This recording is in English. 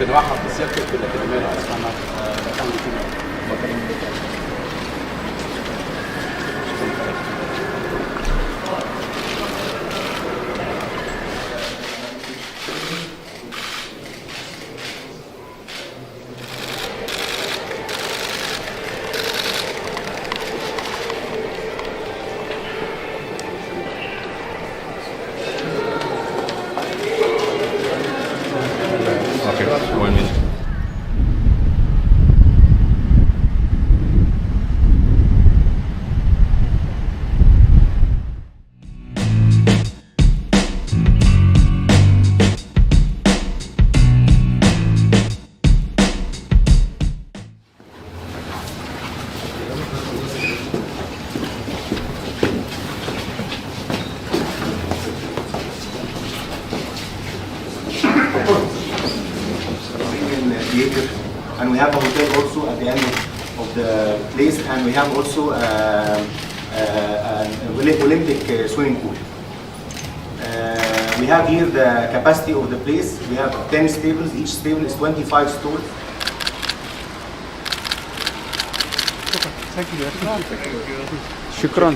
بنرحب بسيادتك بالاكاديميه العاصمه Okay, 1 minute. Theater, and we have a hotel also at the end of the place, and we have also an Olympic swimming pool. We have here the capacity of the place. We have 10 stables. Each stable is 25 stalls. شكرا.